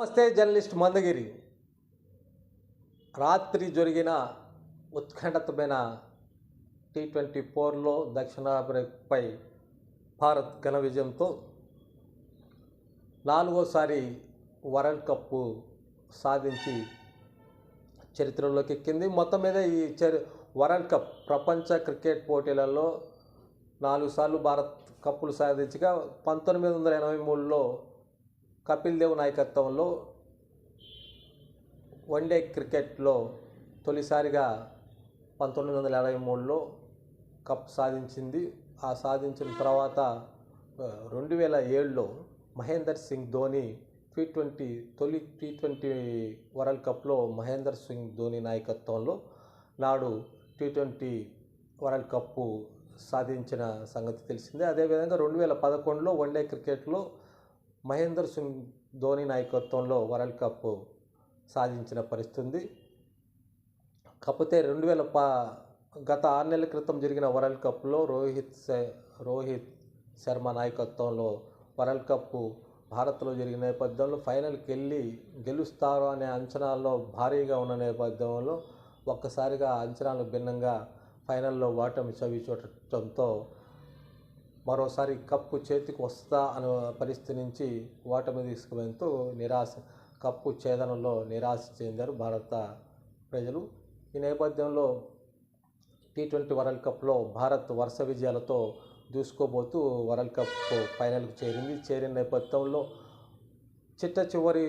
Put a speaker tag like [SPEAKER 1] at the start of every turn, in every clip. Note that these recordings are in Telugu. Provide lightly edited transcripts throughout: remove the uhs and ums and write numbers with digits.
[SPEAKER 1] నమస్తే జర్నలిస్ట్ మందగిరి. రాత్రి జరిగిన ఉత్కంఠమైన T20 దక్షిణాఫ్రికాపై భారత్ ఘన విజయంతో 4వసారి వరల్డ్ కప్ సాధించి చరిత్రలోకి ఎక్కింది. మొత్తం మీద ఈ వరల్డ్ కప్ ప్రపంచ క్రికెట్ పోటీలలో 4 సార్లు భారత్ కప్పులు సాధించగా 1983లో కపిల్ దేవ్ నాయకత్వంలో వన్డే క్రికెట్లో తొలిసారిగా 1983లో కప్ సాధించింది. ఆ సాధించిన తర్వాత 2007లో మహేందర్ సింగ్ ధోని తొలి T20 వరల్డ్ కప్లో మహేందర్ సింగ్ ధోని నాయకత్వంలో నాడు T20 వరల్డ్ కప్పు సాధించిన సంగతి తెలిసిందే. అదేవిధంగా 2011లో వన్డే క్రికెట్లో మహేందర్ సింగ్ ధోని నాయకత్వంలో వరల్డ్ కప్ సాధించిన పరిస్థితి ఉంది. కాకపోతే గత 6 నెలల క్రితం జరిగిన వరల్డ్ కప్లో రోహిత్ శర్మ నాయకత్వంలో వరల్డ్ కప్ భారత్లో జరిగిన నేపథ్యంలో ఫైనల్కి వెళ్ళి గెలుస్తారు అనే అంచనాల్లో భారీగా ఉన్న నేపథ్యంలో ఒక్కసారిగా అంచనాలు భిన్నంగా ఫైనల్లో ఓటమి చవి చూడటంతో మరోసారి కప్పు చేతికి వస్తా అనే పరిస్థితి నుంచి ఓటమి తీసుకువెళ్తూ కప్పు ఛేదనలో నిరాశ చెందారు భారత ప్రజలు. ఈ నేపథ్యంలో T20 వరల్డ్ కప్లో భారత్ వరుస విజయాలతో దూసుకోబోతూ వరల్డ్ కప్ ఫైనల్కు చేరిన నేపథ్యంలో చివరి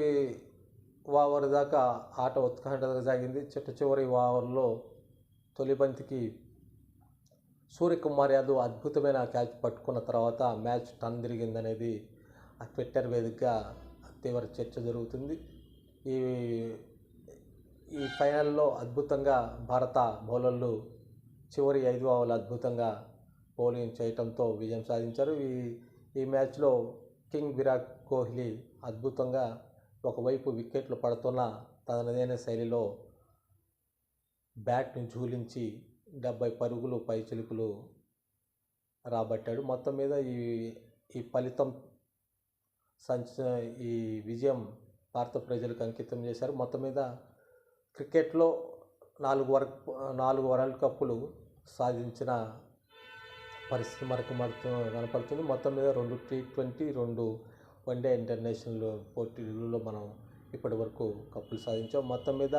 [SPEAKER 1] ఓవర్ దాకా ఆట ఉత్కంఠగా సాగింది. చివరి ఓవర్లో తొలి బంతికి సూర్యకుమార్ యాదవ్ అద్భుతమైన క్యాచ్ పట్టుకున్న తర్వాత మ్యాచ్ టర్న్ తిరిగిందనేది ట్విట్టర్ వేదికగా తీవ్ర చర్చ జరుగుతుంది. ఈ ఫైనల్లో అద్భుతంగా భారత బౌలర్లు చివరి 5 ఓవర్లు అద్భుతంగా బౌలింగ్ చేయడంతో విజయం సాధించారు. ఈ మ్యాచ్లో కింగ్ విరాట్ కోహ్లీ అద్భుతంగా ఒకవైపు వికెట్లు పడుతున్న తనదైన శైలిలో బ్యాట్ను ఝూలించి 70 పరుగులు పైచిలుకులు రాబట్టాడు. మొత్తం మీద ఈ ఫలితం ఈ విజయం భారత ప్రజలకు అంకితం చేశారు. మొత్తం మీద క్రికెట్లో 4 వరల్డ్ కప్పులు సాధించిన పరిస్థితి మనకు కనపడుతుంది. మొత్తం మీద 2 T20 2 వన్డే ఇంటర్నేషనల్ పోటీలలో మనం ఇప్పటి వరకు కప్పులు సాధించాం. మొత్తం మీద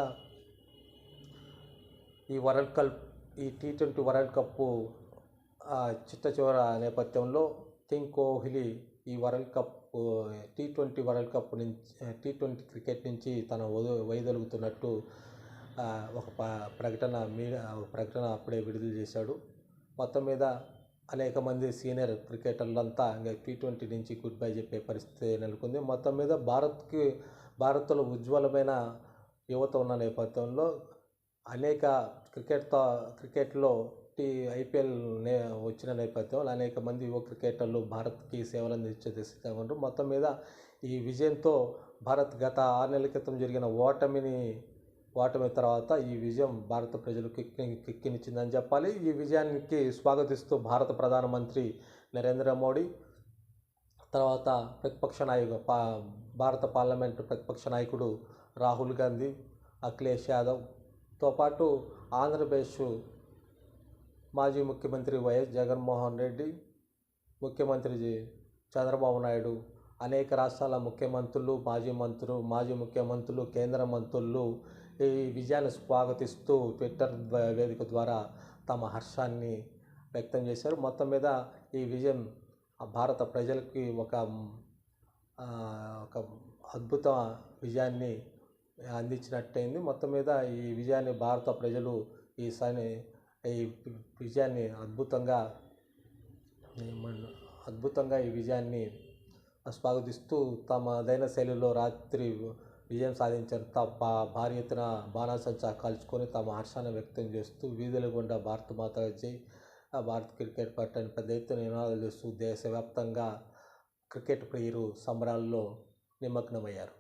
[SPEAKER 1] ఈ T20 వరల్డ్ కప్పు చివర నేపథ్యంలో కింగ్ కోహ్లీ ఈ world cup T20 world cup నుంచి T20 క్రికెట్ నుంచి తన వైదొలుగుతున్నట్టు ఒక ప్రకటన అప్పుడే విడుదల చేశాడు. మొత్తం మీద అనేక మంది సీనియర్ క్రికెటర్లంతా ఇంకా T20 నుంచి గుడ్ బై చెప్పే పరిస్థితి నెలకొంది. మొత్తం మీద భారత్లో ఉజ్వలమైన యువత ఉన్న నేపథ్యంలో అనేక క్రికెట్లో IPL వచ్చిన నేపథ్యంలో అనేక మంది యువ క్రికెటర్లు భారత్కి సేవలు అందించే దిశగా ఉన్నారు. మొత్తం మీద ఈ విజయంతో భారత్ గత 6 నెలల క్రితం జరిగిన ఓటమి తర్వాత ఈ విజయం భారత ప్రజలకు కిక్కినిచ్చిందని చెప్పాలి. ఈ విజయానికి స్వాగతిస్తూ భారత ప్రధానమంత్రి నరేంద్ర మోడీ, తర్వాత భారత పార్లమెంటు ప్రతిపక్ష నాయకుడు రాహుల్ గాంధీ, అఖిలేష్ యాదవ్తో పాటు ఆంధ్రప్రదేశ్ మాజీ ముఖ్యమంత్రి వైఎస్ జగన్మోహన్ రెడ్డి, ముఖ్యమంత్రి చంద్రబాబు నాయుడు, అనేక రాష్ట్రాల ముఖ్యమంత్రులు, మాజీ ముఖ్యమంత్రులు, కేంద్ర మంత్రులు ఈ విజయాన్ని స్వాగతిస్తూ ట్విట్టర్ వేదిక ద్వారా తమ హర్షాన్ని వ్యక్తం చేశారు. మొత్తం మీద ఈ విజయం భారత ప్రజలకి ఒక అద్భుత విజయాన్ని అందించినట్టయింది. మొత్తం మీద ఈ విజయాన్ని భారత ప్రజలు ఈ విజయాన్ని అద్భుతంగా ఈ విజయాన్ని స్వాగతిస్తూ తమదైన శైలిలో రాత్రి విజయం సాధించారు. భారీ ఎత్తున బాణాసంచా కాల్చుకొని తమ హర్షాన్ని వ్యక్తం చేస్తూ వీధుల గుండా భారత్ మాతా జై, భారత క్రికెట్ పట్టాన్ని పెద్ద ఎత్తున నినాదాలు చేస్తూ దేశవ్యాప్తంగా క్రికెట్ ప్రియులు సంబరాల్లో నిమగ్నమయ్యారు.